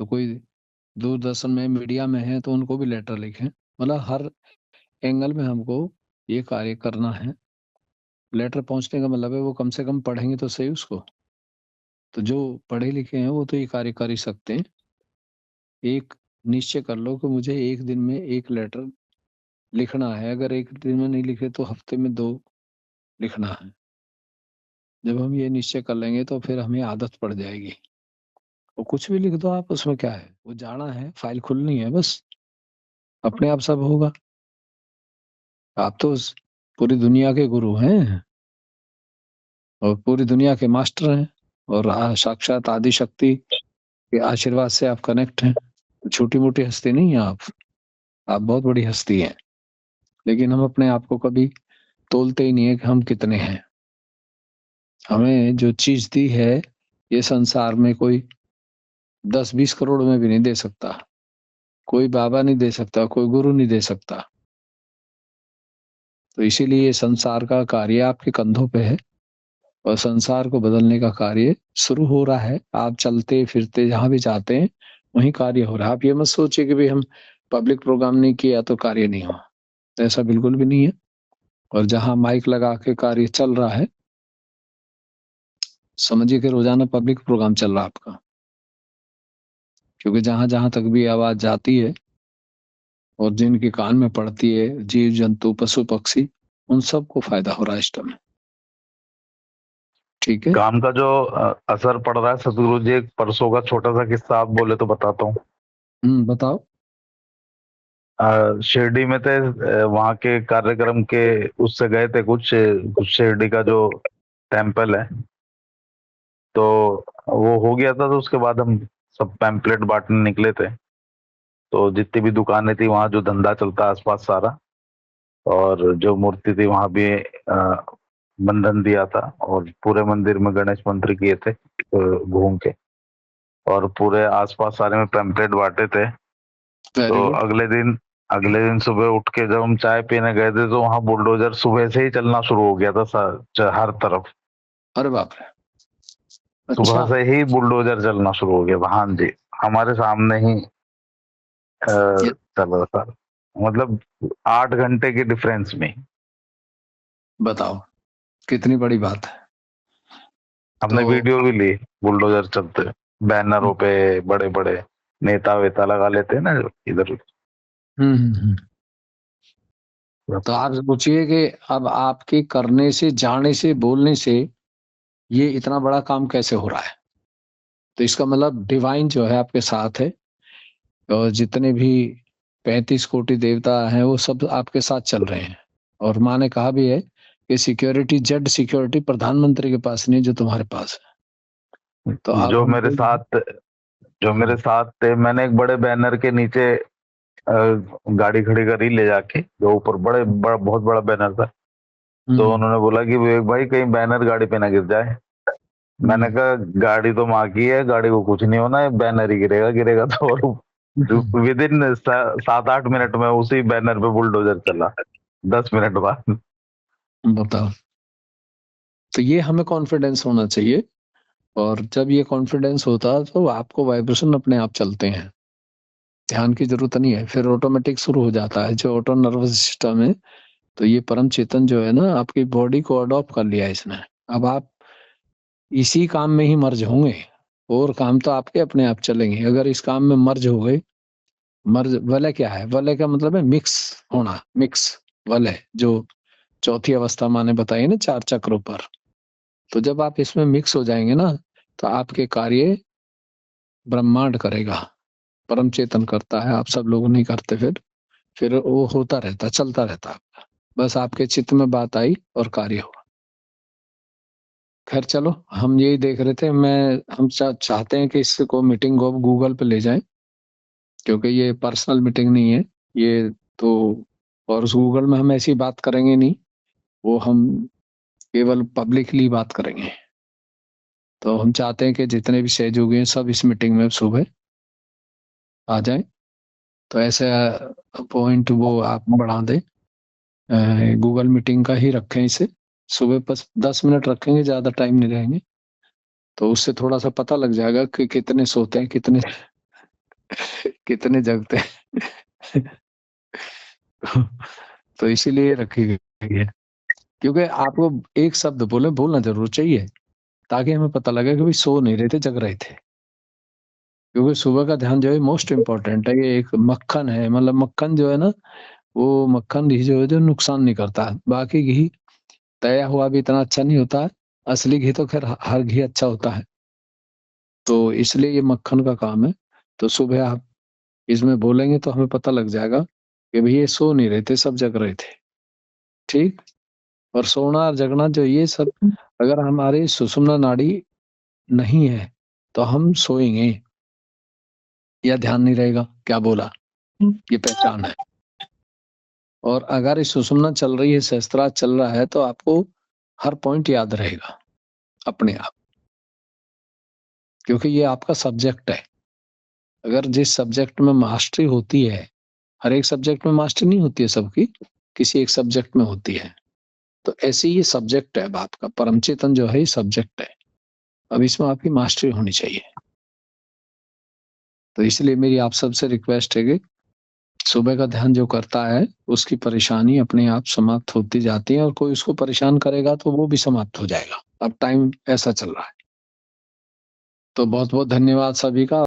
तो कोई दूरदर्शन में मीडिया में है तो उनको भी लेटर लिखें। मतलब हर एंगल में हमको ये कार्य करना है। लेटर पहुंचने का मतलब है वो कम से कम पढ़ेंगे तो सही उसको। तो जो पढ़े लिखे हैं वो तो ये कार्य कर ही सकते हैं। एक निश्चय कर लो कि मुझे एक दिन में एक लेटर लिखना है। अगर एक दिन में नहीं लिखे तो हफ्ते में 2 लिखना है। जब हम ये निश्चय कर लेंगे तो फिर हमें आदत पड़ जाएगी। वो कुछ भी लिख दो आप, उसमें क्या है, वो जाना है, फाइल खुलनी है बस, अपने आप सब होगा। आप तो पूरी दुनिया के गुरु हैं और पूरी दुनिया के मास्टर हैं, और साक्षात आदि शक्ति के आशीर्वाद से आप कनेक्ट हैं। छोटी मोटी हस्ती नहीं है आप बहुत बड़ी हस्ती हैं। लेकिन हम अपने आप को कभी तोलते ही नहीं है कि हम कितने हैं। हमें जो चीज दी है ये संसार में कोई 10-20 करोड़ में भी नहीं दे सकता। कोई बाबा नहीं दे सकता, कोई गुरु नहीं दे सकता। तो इसीलिए ये संसार का कार्य आपके कंधों पे है, और संसार को बदलने का कार्य शुरू हो रहा है। आप चलते फिरते जहां भी जाते हैं वहीं कार्य हो रहा है। आप ये मत सोचिए कि भाई हम पब्लिक प्रोग्राम नहीं किया तो कार्य नहीं हुआ, ऐसा बिल्कुल भी नहीं है। और जहां माइक लगा के कार्य चल रहा है, समझिए कि रोजाना पब्लिक प्रोग्राम चल रहा है आपका। क्योंकि जहां जहां तक भी आवाज जाती है और जिनके कान में पड़ती है, जीव जंतु पशु पक्षी, उन सबको फायदा हो रहा है इस टाइम में। ठीक है। काम का जो असर पड़ रहा है सतगुरु जी, एक परसों का छोटा सा किस्सा आप बोले तो बताता हूँ। बताओ। शिरडी में थे, वहाँ के कार्यक्रम के उससे गए थे कुछ शिरडी का जो टेम्पल है, तो वो हो गया था। तो उसके बाद हम सब पैम्पलेट बांटने निकले थे। तो जितनी भी दुकानें थी वहाँ, जो धंधा चलता आसपास सारा, और जो मूर्ति थी वहां भी बंधन दिया था, और पूरे मंदिर में गणेश मंत्र किए थे घूम के, और पूरे आसपास सारे में पैम्पलेट बांटे थे। वेरी तो गुड। अगले दिन सुबह उठ के जब हम चाय पीने गए थे, तो वहां बुलडोजर सुबह से ही चलना शुरू हो गया था हर तरफ। अरे बाप रे। सुबह अच्छा। से ही बुलडोजर चलना शुरू हो गया था। हाँ जी, हमारे सामने ही ये चल रहा था। मतलब 8 घंटे की डिफरेंस में। बताओ कितनी बड़ी बात है। हमने तो वीडियो भी ली, बुलडोजर चलते, बैनरों पे बड़े बड़े नेता वेता लगा लेते हैं ना इधर। हम्म हम्म, हम्म। तो आप सोचिए कि अब आपके करने से, जाने से, बोलने से ये इतना बड़ा काम कैसे हो रहा है। तो इसका मतलब डिवाइन जो है आपके साथ है, और जितने भी 35 कोटि देवता हैं वो सब आपके साथ चल रहे हैं। और माँ ने कहा भी है कि सिक्योरिटी, जेड सिक्योरिटी प्रधानमंत्री के पास नहीं जो तुम्हारे पास है। तो अब जो मेरे हमको साथ जो मेरे साथ थे, मैंने एक बड़े बैनर के नीचे गाड़ी खड़ी करी ले जाके, जो ऊपर बहुत बड़ा बैनर था। तो हम्म उन्होंने बोला कि विवेक भाई, कहीं बैनर गाड़ी पे ना गिर जाए। मैंने हम्म कहा गाड़ी तो माँ की है, गाड़ी को कुछ नहीं होना है, बैनर ही गिरेगा गिरेगा तो। और विद इन 7-8 मिनट में उसी बैनर पे बुलडोजर चला, 10 मिनट बाद। बताओ। तो ये हमें कॉन्फिडेंस होना चाहिए। और जब ये कॉन्फिडेंस होता है तो आपको वाइब्रेशन अपने आप चलते हैं, ध्यान की जरूरत नहीं है, फिर ऑटोमेटिक शुरू हो जाता है जो ऑटो नर्वस सिस्टम है। तो ये परम चेतन जो है ना, आपकी बॉडी को अडॉप्ट कर लिया है इसने। अब आप इसी काम में ही मर्ज होंगे, और काम तो आपके अपने आप चलेंगे। अगर इस काम में मर्ज हो गए, मर्ज वलय क्या है, वलय का मतलब है मिक्स होना, मिक्स वलय, जो चौथी अवस्था माने बताइए ना 4 चक्रों पर। तो जब आप इसमें मिक्स हो जाएंगे ना, तो आपके कार्य ब्रह्मांड करेगा, परम चेतन करता है, आप सब लोग नहीं करते। फिर वो होता रहता, चलता रहता। बस आपके चित्त में बात आई और कार्य हुआ। खैर चलो, हम यही देख रहे थे। हम चाहते हैं कि इसको मीटिंग को गूगल पे ले जाएं, क्योंकि ये पर्सनल मीटिंग नहीं है ये तो। और उस गूगल में हम ऐसी बात करेंगे नहीं, वो हम केवल पब्लिकली बात करेंगे। तो हम चाहते हैं कि जितने भी सहयोगी हैं सब इस मीटिंग में सुबह आ जाएं। तो ऐसे पॉइंट वो आप बढ़ा दें, गूगल मीटिंग का ही रखें इसे। सुबह बस 10 मिनट रखेंगे, ज्यादा टाइम नहीं रहेंगे। तो उससे थोड़ा सा पता लग जाएगा कि कितने सोते हैं कितने कितने जगते हैं। तो इसीलिए रखी गई है, क्योंकि आपको एक शब्द बोलना जरूर चाहिए, ताकि हमें पता लगे कि भाई सो नहीं रहे थे, जग रहे थे। क्योंकि सुबह का ध्यान जो है मोस्ट इम्पोर्टेंट है। ये एक मक्खन है, मतलब मक्खन जो है ना, वो मक्खन घी जो है जो नुकसान नहीं करता है। बाकी घी तया हुआ भी इतना अच्छा नहीं होता है, असली घी तो खैर हर घी अच्छा होता है। तो इसलिए ये मक्खन का काम है। तो सुबह आप इसमें बोलेंगे तो हमें पता लग जाएगा कि भाई ये सो नहीं रहे थे, सब जग रहे थे। ठीक। और सोना और जगना जो ये सब, अगर हमारी सुषुम्ना नाड़ी नहीं है तो हम सोएंगे या ध्यान नहीं रहेगा। क्या बोला, ये पहचान है। और अगर इस सुषुम्ना चल रही है, सहस्त्रार चल रहा है, तो आपको हर पॉइंट याद रहेगा अपने आप, क्योंकि ये आपका सब्जेक्ट है। अगर जिस सब्जेक्ट में मास्टरी होती है, हर एक सब्जेक्ट में मास्टरी नहीं होती है सबकी, किसी एक सब्जेक्ट में होती है। तो ऐसे ही ये सब्जेक्ट है, अब आपका परम चेतन जो है ये सब्जेक्ट है। अब इसमें आपकी मास्टरी होनी चाहिए। तो इसलिए मेरी आप सबसे रिक्वेस्ट है कि सुबह का ध्यान जो करता है, उसकी परेशानी अपने आप समाप्त होती जाती है, और कोई उसको परेशान करेगा तो वो भी समाप्त हो जाएगा। अब टाइम ऐसा चल रहा है। तो बहुत बहुत धन्यवाद सभी का।